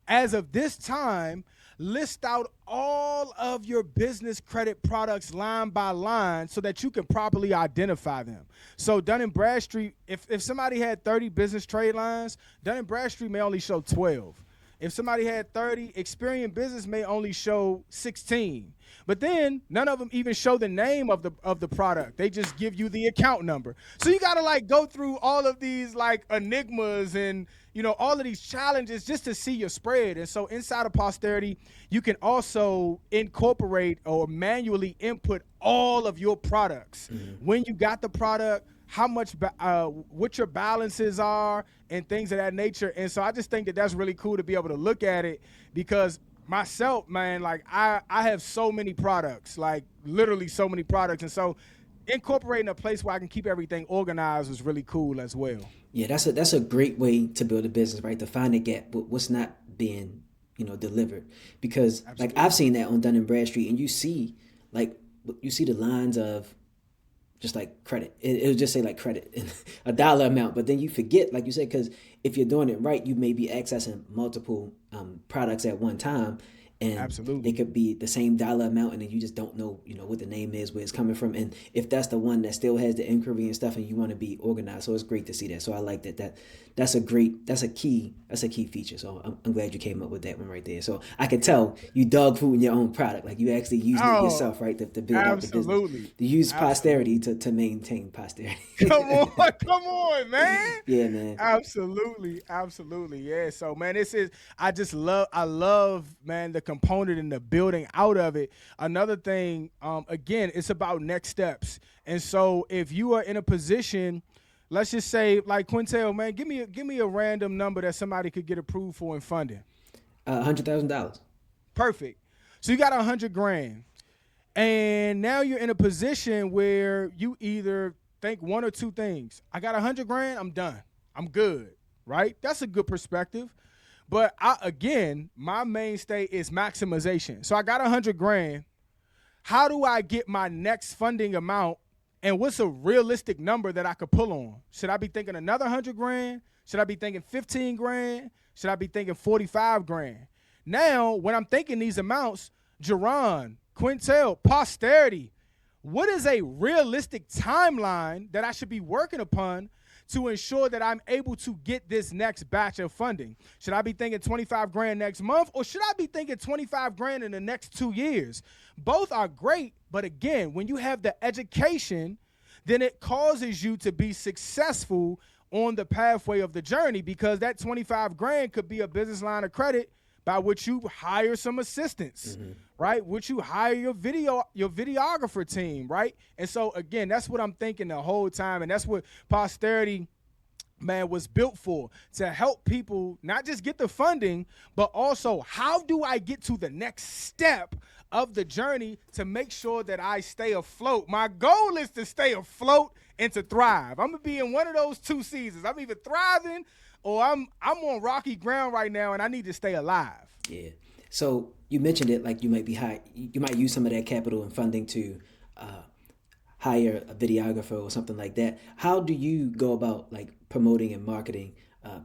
as of this time, list out all of your business credit products line by line so that you can properly identify them. So Dun & Bradstreet, if somebody had 30 business trade lines, Dun & Bradstreet may only show 12. If somebody had 30, Experian Business may only show 16. But then none of them even show the name of the product. They just give you the account number. So you got to go through all of these enigmas and all of these challenges just to see your spread. And so inside of Posterity, you can also incorporate or manually input all of your products. When you got the product, how much, what your balances are and things of that nature. And so I just think that that's really cool to be able to look at it, because myself, man, I have so many products, literally so many products. And so incorporating a place where I can keep everything organized was really cool as well. Yeah, that's a great way to build a business, right? To find a gap, but what's not being, delivered. Because Absolutely. I've seen that on Dun & Bradstreet, and you see the lines of just credit. It'll just say credit, a dollar amount, but then you forget, like you said, because if you're doing it right, you may be accessing multiple products at one time, and Absolutely. they could be the same dollar amount, and then you just don't know, what the name is, where it's coming from, and if that's the one that still has the inquiry and stuff, and you want to be organized, so it's great to see that. So I like that. That's a key feature. So I'm glad you came up with that one right there. So I can tell you dog food in your own product, you actually using it yourself, right, to build out the business. To use Posterity to maintain Posterity. Come on, man. Yeah, man. Absolutely, yeah. So, man, I love, man, the component and the building out of it. Another thing, again, it's about next steps. And so if you are in a position, let's just say Quintel, man, give me a random number that somebody could get approved for in funding. $100,000. Perfect. So you got $100,000, and now you're in a position where you either think one or two things. I got $100,000, I'm done. I'm good, right? That's a good perspective. But my mainstay is maximization. So I got $100,000. How do I get my next funding amount? And what's a realistic number that I could pull on? Should I be thinking another $100,000? Should I be thinking $15,000? Should I be thinking $45,000? Now, when I'm thinking these amounts, Jerone, Quintel, Posterity, what is a realistic timeline that I should be working upon to ensure that I'm able to get this next batch of funding? Should I be thinking 25 grand next month, or should I be thinking 25 grand in the next 2 years? Both are great, but again, when you have the education, then it causes you to be successful on the pathway of the journey, because that 25 grand could be a business line of credit by which you hire some assistants, right? Which you hire your videographer team, right? And so again, that's what I'm thinking the whole time, and that's what Posterity, man, was built for, to help people not just get the funding, but also how do I get to the next step of the journey to make sure that I stay afloat. My goal is to stay afloat and to thrive. I'm gonna be in one of those two seasons. I'm either thriving or I'm on rocky ground right now, and I need to stay alive. Yeah. So you mentioned it, like you might use some of that capital and funding to hire a videographer or something like that. How do you go about like promoting and marketing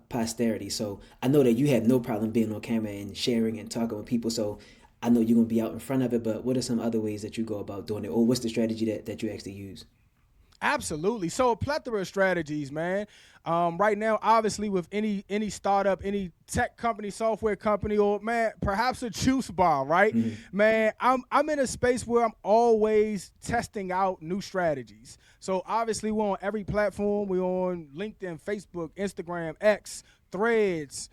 Posterity? So I know that you have no problem being on camera and sharing and talking with people. So I know you're gonna be out in front of it, but what are some other ways that you go about doing it, or what's the strategy that you actually use? Absolutely. So a plethora of strategies, man. Right now, obviously, with any startup, any tech company, software company, or man, perhaps a juice bar, right? Man, I'm in a space where I'm always testing out new strategies. So obviously, we're on every platform. We're on LinkedIn, Facebook, Instagram, X, Threads.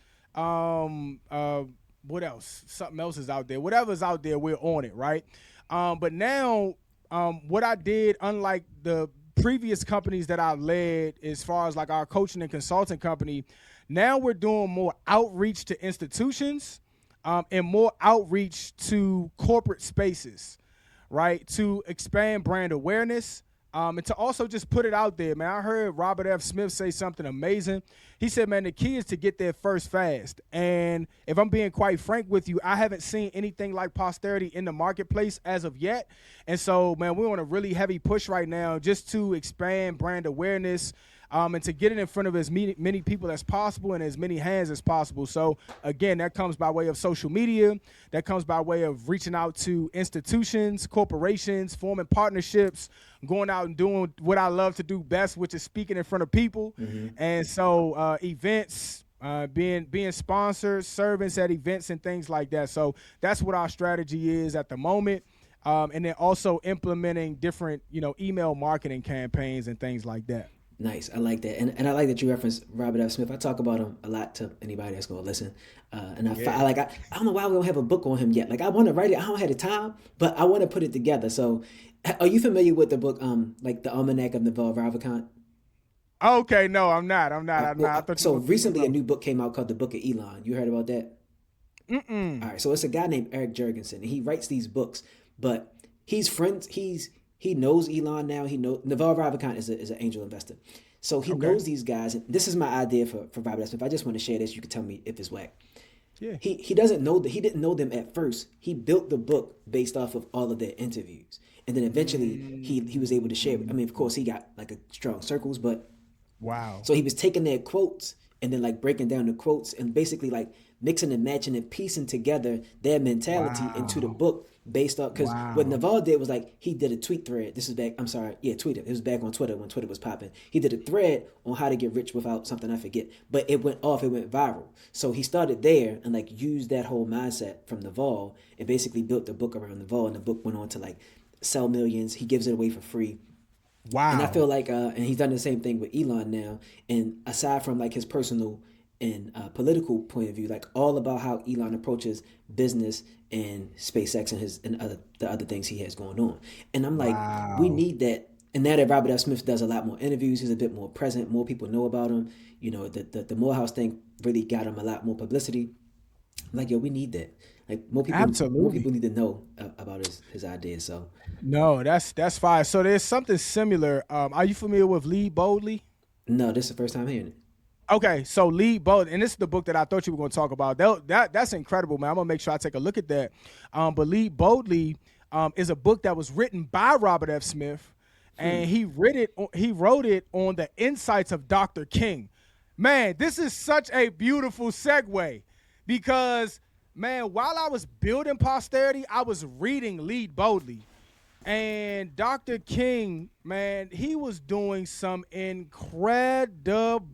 What else? Something else is out there. Whatever's out there, we're on it, right? But now, what I did, unlike the previous companies that I led, as far as like our coaching and consulting company, now we're doing more outreach to institutions and more outreach to corporate spaces, right? To expand brand awareness. And to also just put it out there, man. I heard Robert F. Smith say something amazing. He said, man, the key is to get there first fast. And if I'm being quite frank with you, I haven't seen anything like Posterity in the marketplace as of yet. And so, man, we're on a really heavy push right now just to expand brand awareness and to get it in front of as many people as possible and as many hands as possible. So, again, that comes by way of social media. That comes by way of reaching out to institutions, corporations, forming partnerships, going out and doing what I love to do best, which is speaking in front of people. And so events, being sponsors, servants at events and things like that. So that's what our strategy is at the moment. And then also implementing different, email marketing campaigns and things like that. Nice. I like that. And I like that you referenced Robert F. Smith. I talk about him a lot to anybody that's going to listen. And I don't know why we don't have a book on him yet. Like, I want to write it. I don't have the time, but I want to put it together. So are you familiar with the book, like the Almanac of Naval Ravikant? Okay. No, I'm not. I'm not. So recently a new book came out called The Book of Elon. You heard about that? Mm-mm. All right. So it's a guy named Eric Jurgensen, and he writes these books, but he's friends. He knows Elon now. He knows Naval Ravikant is an angel investor. So he knows these guys. And this is my idea for Robert S. Smith. I just want to share this. You can tell me if it's whack. Yeah. He doesn't know that. He didn't know them at first. He built the book based off of all of their interviews. And then eventually he was able to share it. I mean, of course, he got like a strong circles, but wow. So he was taking their quotes and then like breaking down the quotes and basically like mixing and matching and piecing together their mentality into the book based off, because what Naval did was like, he did a tweet thread. This is back, I'm sorry, yeah, tweet it. It was back on Twitter when Twitter was popping. He did a thread on how to get rich without something I forget, but it went off, it went viral. So he started there and like used that whole mindset from Naval and basically built the book around Naval, and the book went on to like sell millions. He gives it away for free. Wow. And I feel like, and he's done the same thing with Elon now. And aside from like his personal and political point of view, like all about how Elon approaches business and SpaceX and the other things he has going on. And I'm like, we need that. And now that Robert F. Smith does a lot more interviews, he's a bit more present, more people know about him. The Morehouse thing really got him a lot more publicity. I'm like, yo, we need that. Like more people need to know about his ideas. So no, that's fine. So there's something similar. Are you familiar with Lead Boldly? No, this is the first time hearing it. Okay, so Lead Boldly, and this is the book that I thought you were going to talk about. That's incredible, man. I'm going to make sure I take a look at that. But Lead Boldly is a book that was written by Robert F. Smith, and he wrote it on the insights of Dr. King. Man, this is such a beautiful segue because, man, while I was building Posterity, I was reading Lead Boldly. And Dr. King, man, he was doing some incredible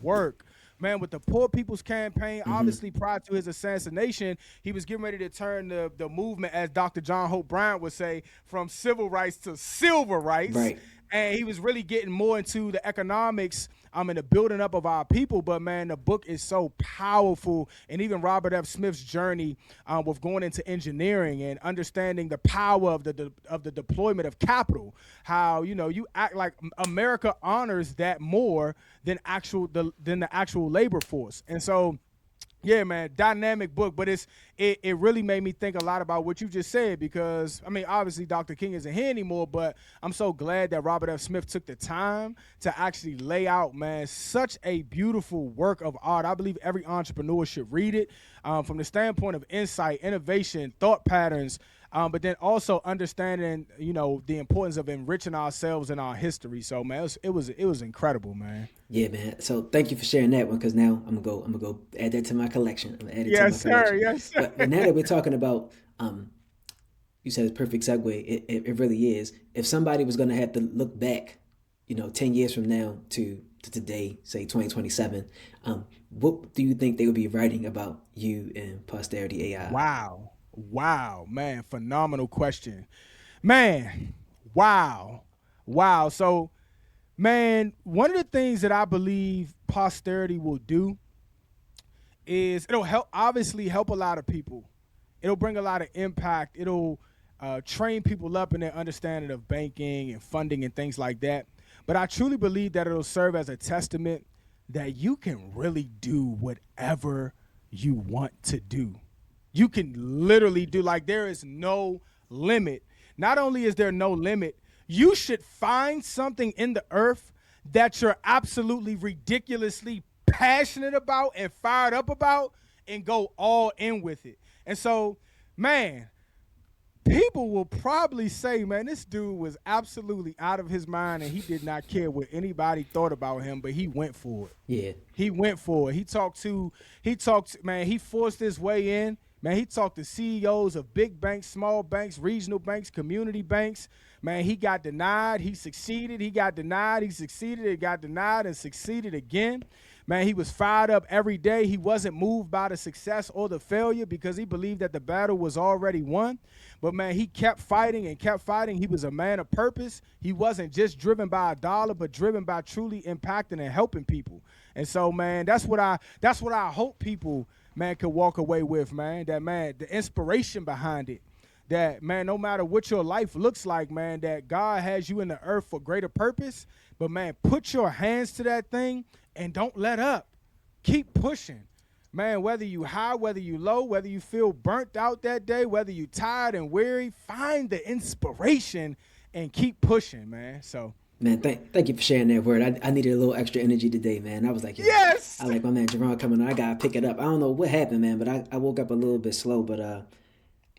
work. Man, with the Poor People's Campaign, Mm-hmm. obviously prior to his assassination, he was getting ready to turn the movement, as Dr. John Hope Bryant would say, from civil rights to silver rights. Right. And he was really getting more into the economics and the building up of our people. But man, the book is so powerful, and even Robert F. Smith's journey with going into engineering and understanding the power of the deployment of capital. How you act like America honors that more than than the actual labor force, and so. Yeah, man, dynamic book, but it really made me think a lot about what you just said, because I mean, obviously Dr. King isn't here anymore, but I'm so glad that Robert F. Smith took the time to actually lay out, man, such a beautiful work of art. I believe every entrepreneur should read it, from the standpoint of insight, innovation, thought patterns, but then also understanding, the importance of enriching ourselves and our history. So, man, it was incredible, man. Yeah, man. So thank you for sharing that one because now I'm gonna go add that to my collection. I'm gonna add it to my Yes, sir. collection. Yes, sir. But now that we're talking about you said it's perfect segue. It really is. If somebody was gonna have to look back, 10 years from now to today, say 2027, what do you think they would be writing about you and Posterity AI? Wow. Wow, man, phenomenal question. Man, wow. Wow. So, man, one of the things that I believe posterity will do is it'll obviously help a lot of people. It'll bring a lot of impact. It'll train people up in their understanding of banking and funding and things like that. But I truly believe that it'll serve as a testament that you can really do whatever you want to do. You can literally do, like, there is no limit. Not only is there no limit, you should find something in the earth that you're absolutely ridiculously passionate about and fired up about, and go all in with it. And so, man, people will probably say, man, this dude was absolutely out of his mind and he did not care what anybody thought about him, but he went for it. Yeah. He went for it. Man, he forced his way in. Man, he talked to CEOs of big banks, small banks, regional banks, community banks. Man, he got denied. He succeeded. He got denied. He succeeded. He got denied and succeeded again. Man, he was fired up every day. He wasn't moved by the success or the failure because he believed that the battle was already won. But, man, he kept fighting and kept fighting. He was a man of purpose. He wasn't just driven by a dollar, but driven by truly impacting and helping people. And so, man, that's what I hope people, man, could walk away with, man. That, man, the inspiration behind it. That, man, no matter what your life looks like, man, that God has you in the earth for greater purpose. But, man, put your hands to that thing and don't let up. Keep pushing. Man, whether you high, whether you low, whether you feel burnt out that day, whether you tired and weary, find the inspiration and keep pushing, man. So, Man, thank you for sharing that word. I needed a little extra energy today, man. I was like, yo, yes. I like my man Jerone coming on. I gotta pick it up. I don't know what happened, man, but I woke up a little bit slow, but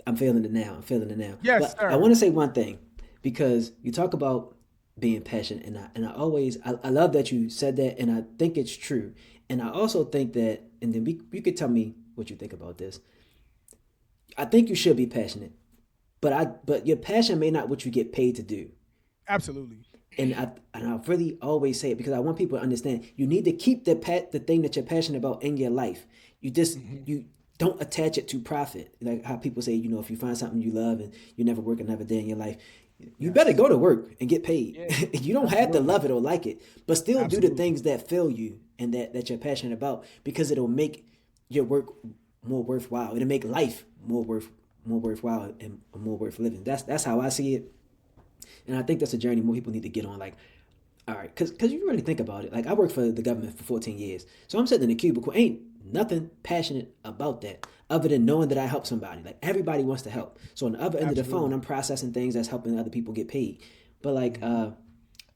I'm feeling it now. I'm feeling it now. Yes, But I sir. want to say one thing because you talk about being passionate, and I always I love that you said that, and I think it's true. And I also think that, and then you could tell me what you think about this. I think you should be passionate, but your passion may not what you get paid to do. Absolutely. And I really always say it because I want people to understand you need to keep the thing that you're passionate about in your life. You don't attach it to profit. Like how people say, if you find something you love and you never work another day in your life, you better go to work and get paid. Yeah. You don't have to love it or like it, but still do the Absolutely. things that fill you and that you're passionate about because it'll make your work more worthwhile. It'll make life more worthwhile and more worth living. That's how I see it. And I think that's a journey more people need to get on. Like, all right, because you really think about it. Like, I worked for the government for 14 years. So I'm sitting in a cubicle. Ain't nothing passionate about that other than knowing that I help somebody. Like, everybody wants to help. So on the other end of the phone, I'm processing things that's helping other people get paid. But, like,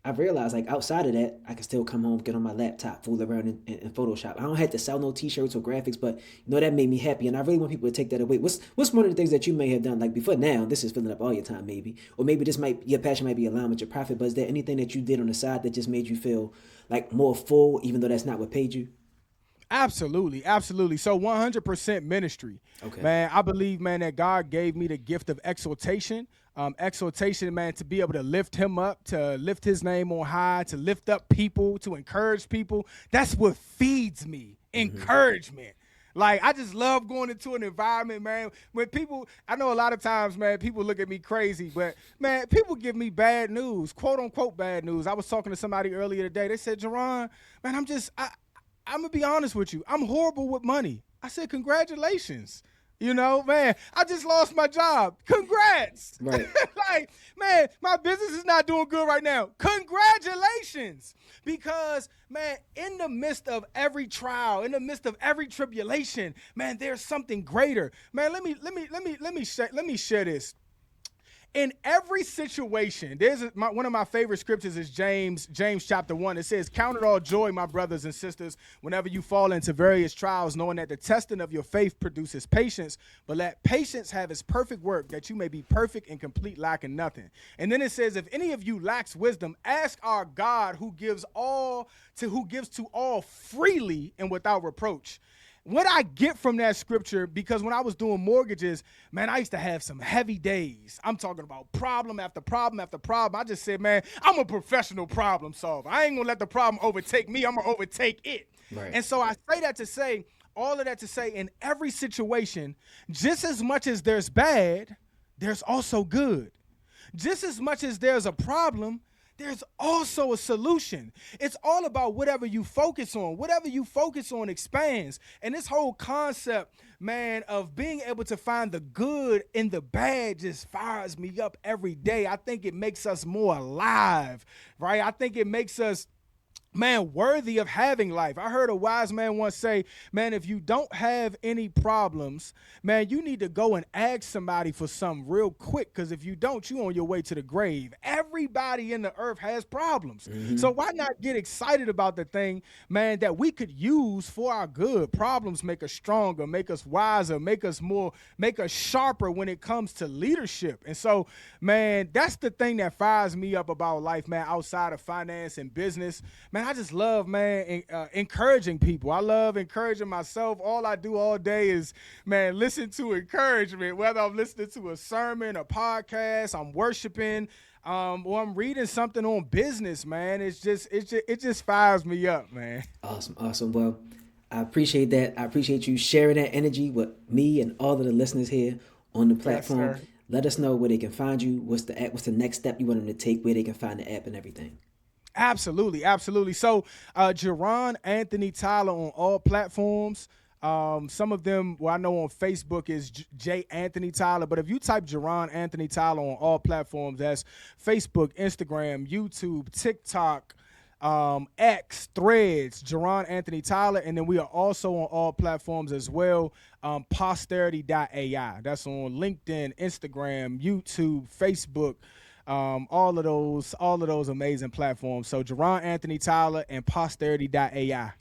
I've realized, like, outside of that, I can still come home, get on my laptop, fool around in Photoshop. I don't have to sell no T-shirts or graphics, but, that made me happy. And I really want people to take that away. What's one of the things that you may have done, like, before now, this is filling up all your time, maybe. Or maybe your passion might be aligned with your profit, but is there anything that you did on the side that just made you feel, like, more full, even though that's not what paid you? Absolutely, absolutely. So 100% ministry. Okay. Man, I believe, man, that God gave me the gift of exhortation. Exhortation, man, to be able to lift him up, to lift his name on high, to lift up people, to encourage people. That's what feeds me. Encouragement. Like, I just love going into an environment, man, when people, I know a lot of times, man, people look at me crazy, but, man, people give me bad news, quote unquote bad news. I was talking to somebody earlier today. They said, Jerone, man, I'm going to be honest with you. I'm horrible with money. I said, congratulations. You know, man, I just lost my job. Congrats. Right. Like, man, my business is not doing good right now. Congratulations. Because, man, in the midst of every trial, in the midst of every tribulation, man, there's something greater. Man, let me share this. In every situation, one of my favorite scriptures is James chapter 1. It says, count it all joy, my brothers and sisters, whenever you fall into various trials, knowing that the testing of your faith produces patience, but let patience have its perfect work, that you may be perfect and complete, lacking nothing. And then it says, if any of you lacks wisdom, ask our God who gives to all freely and without reproach. What I get from that scripture, because when I was doing mortgages, man, I used to have some heavy days. I'm talking about problem after problem after problem. I just said, man, I'm a professional problem solver. I ain't gonna let the problem overtake me. I'm gonna overtake it. Right. And so I say that to say, all of that to say, in every situation, just as much as there's bad, there's also good. Just as much as there's a problem, there's also a solution. It's all about whatever you focus on. Whatever you focus on expands. And this whole concept, man, of being able to find the good in the bad just fires me up every day. I think it makes us more alive, right? I think it makes us, man, worthy of having life. I heard a wise man once say, man, if you don't have any problems, man, you need to go and ask somebody for something real quick, because if you don't, you on your way to the grave. Everybody in the earth has problems. So why not get excited about the thing, man, that we could use for our good? Problems make us stronger, make us wiser, make us sharper when it comes to leadership. And so, man, that's the thing that fires me up about life, man, outside of finance and business. Man, I just love, man, encouraging people. I love encouraging myself. All I do all day is, man, listen to encouragement, whether I'm listening to a sermon, a podcast, I'm worshiping, or I'm reading something on business, man. It just fires me up, man. Awesome. Well, I appreciate that. I appreciate you sharing that energy with me and all of the listeners here on the platform. Yes, let us know where they can find you. What's the next step you want them to take, where they can find the app and everything. Absolutely. So, Jerone Anthony Tyler on all platforms. Some of them, I know on Facebook is J. Anthony Tyler, but if you type Jerone Anthony Tyler on all platforms, that's Facebook, Instagram, YouTube, TikTok, X, Threads, Jerone Anthony Tyler, and then we are also on all platforms as well. Posterity.ai. That's on LinkedIn, Instagram, YouTube, Facebook. All of those amazing platforms. So Jerone Anthony Tyler and Posterity.ai.